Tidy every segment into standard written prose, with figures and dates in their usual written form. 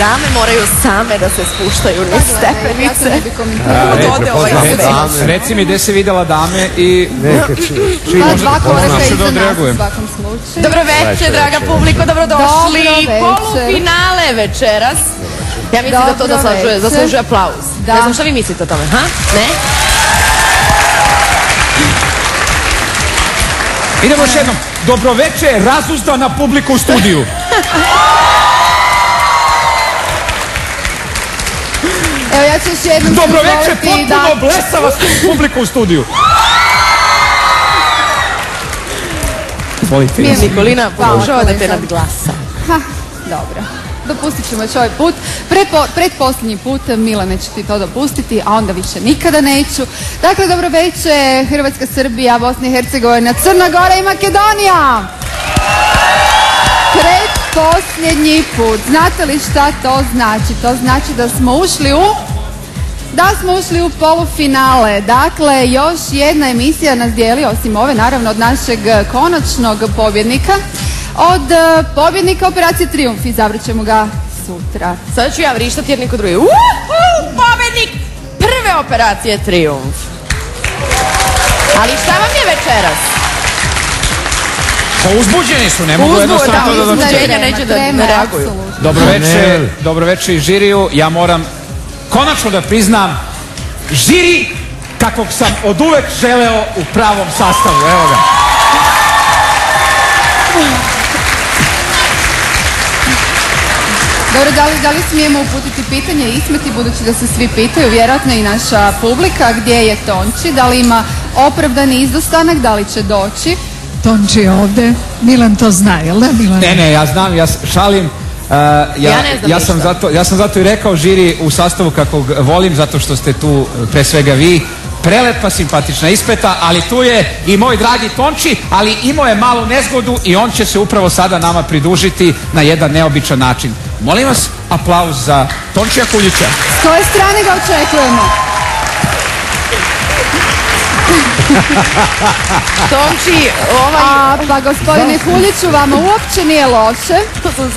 dame moraju same da se spuštaju niz stepenice. Reci mi gde se videla dame i... Dva koraka iza nas u svakom slučaju. Dobro večer, draga publiko, dobrodošli. Polufinale večeras. Ja mislim da to zaslužuje aplauz. Ne znam šta vi mislite o tome, ha? Ne? Idemo još jednom. Dobroveče, razuzdana publika u studiju. Evo ja ću još jednom... Dobroveče, potpuno blesava publika u studiju. Nikolina pokušava da te nadglasa. Dobro. Dopustit ćemo još ovaj put. Pretposljednji put, Milane, ću ti to dopustiti, a onda više nikada neću. Dakle, dobro večer, Hrvatska, Srbija, Bosna i Hercegovina, Crna Gora i Makedonija. Pretposljednji put. Znate li šta to znači? To znači da smo ušli u polufinale. Dakle, još jedna emisija nas dijeli, osim ove, naravno, od našeg konačnog pobjednika. Od pobjednika Operacije Trijumf, izabrat ćemo ga sutra. Sada ću ja vrištati jer niko drugi. Pobjednik prve Operacije Trijumf. Ali šta vam je večeras? Pa uzbuđeni su, ne mogu jednostavno da uzbuđenja neće da ne reaguju. Dobro večer i žiriju. Ja moram konačno da priznam žiri kakvog sam od uvek želeo u pravom sastavu. Evo ga. Dobro, da li smijemo uputiti pitanje Ismeti, budući da se svi pitaju, vjerojatno i naša publika, gdje je Tonči, da li ima opravdani izostanak, da li će doći? Tonči je ovdje, Milan to zna, jel da Milan? Ne, ja znam, ja šalim. Ja sam zato i rekao žiri u sastavu kakvog volim, zato što ste tu pre svega vi. Prelepa, simpatična Ispeta, ali tu je i moj dragi Tonči, ali imao je malu nezgodu i on će se upravo sada nama pridružiti na jedan neobičan način. Molim vas, aplauz za Tončija Kuljića. S koje strane ga očekujemo? Tonči, pa gospodine Kuljiću, vama uopće nije loše.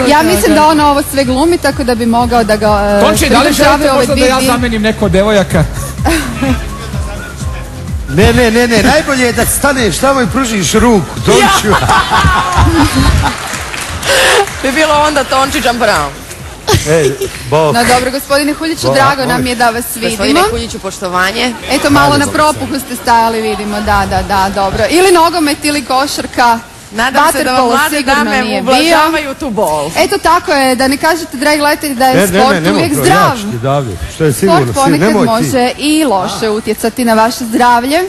Ja mislim da on ovo sve glumi, tako da bi mogao da ga... Tonči, da li želite možda da ja zamenim neko devojaka? Ne, najbolje je da staneš tamo i pružiš ruku, Tončiju. Bi bilo onda Tonči jump around. No dobro, gospodine Kuljiću, drago nam je da vas vidimo. Gospodine Kuljiću, poštovanje. Eto, malo na propuhu ste stajali, vidimo, da, dobro. Ili nogomet ili košarka. Nadam se da vam mlade dame ublažavaju tu bol. Eto tako je, da ne kažete, dragi gledatelji, da je sport uvijek zdrav. Sport ponekad može i loše utjecati na vaše zdravlje.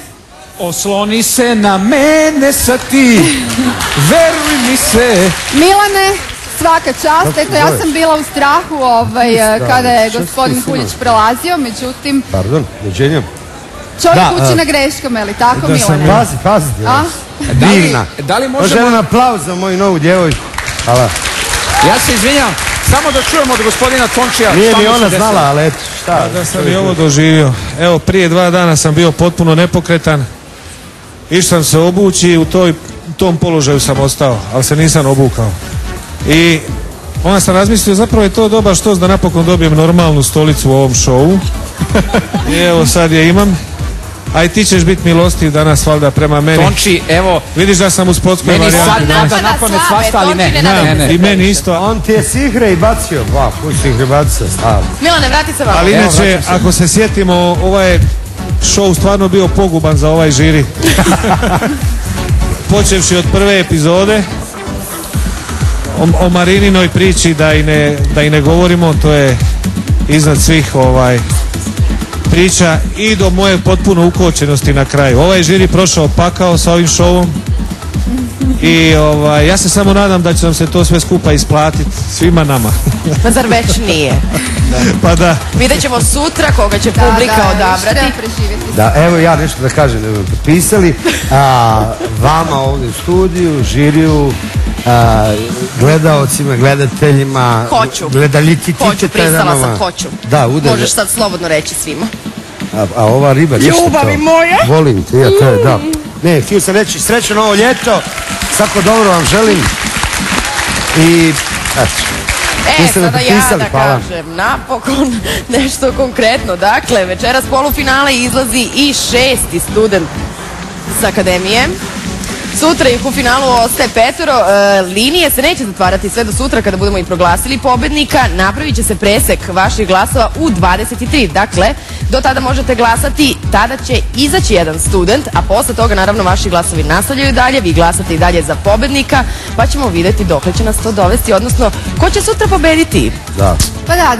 Osloni se na mene sa ti, veruj mi se. Milane, svaka čast. Eto, ja sam bila u strahu kada je gospodin Kuljić prelazio, međutim... Pardon, dođenjem. Čovjek uči na greškama, je li tako, Milane? Pazi. Divna. Da li možemo... Želim aplauz za moju novu djevojku. Hvala. Ja se izvinjam, samo da čujemo od gospodina Tončija. Nije ni ona znala, ali eto, šta? Da sam i ovo doživio. Evo, prije 2 dana sam bio potpuno nepokretan. Išao sam se obući i u tom položaju sam ostao, ali se nisam obukao. I onda sam razmislio, zapravo je to dobar štos da napokon dobijem normalnu stolicu u ovom šovu. I evo sad je imam. A i ti ćeš biti milostiv danas, valjda, prema meni. Tonči, evo... Vidiš da sam u sportskoj varijanti. Meni sad napadne svašta, ali ne. I meni isto. On ti je sihre i bacio. Sihre bacio, stavno. Milane, vrati se vam. Ali inače, ako se sjetimo, ovaj je show stvarno bio poguban za ovaj žiri. Počevši od prve epizode, o Marininoj priči da i ne govorimo, to je iznad svih priča, i do moje potpuno ukočenosti na kraju. Ovaj žiri prošao pakao sa ovim šovom i ja se samo nadam da će nam se to sve skupa isplatiti svima nama. Pa zar već nije? Pa da. Vidjet ćemo sutra koga će publika odabrati. Da, evo ja nešto da kažem, da bi potpisali vama ovdje u studiju, žiriju, gledaocima, gledateljima, Hoću, pristala sam, hoću. Da, udar. Možeš sad slobodno reći svima. A ova riba, ništa to. Ljubavi moja. Volim te, ja to je, da. Ne, htio sam reći srećno novo ljeto, svako dobro vam želim i eto. Sada ja da kažem napokon nešto konkretno. Dakle, večeras polufinale izlazi i 6. student sa akademije. Sutra ih u finalu ostaje 5. Linije se neće zatvarati sve do sutra kada budemo i proglasili pobednika. Napravit će se presek vaših glasova u 23. Dakle, do tada možete glasati, tada će izaći jedan student, a posle toga naravno vaši glasovi nastavljaju dalje, vi glasate i dalje za pobednika, pa ćemo vidjeti dokle će nas to dovesti, odnosno ko će sutra pobediti. Da. Pa da.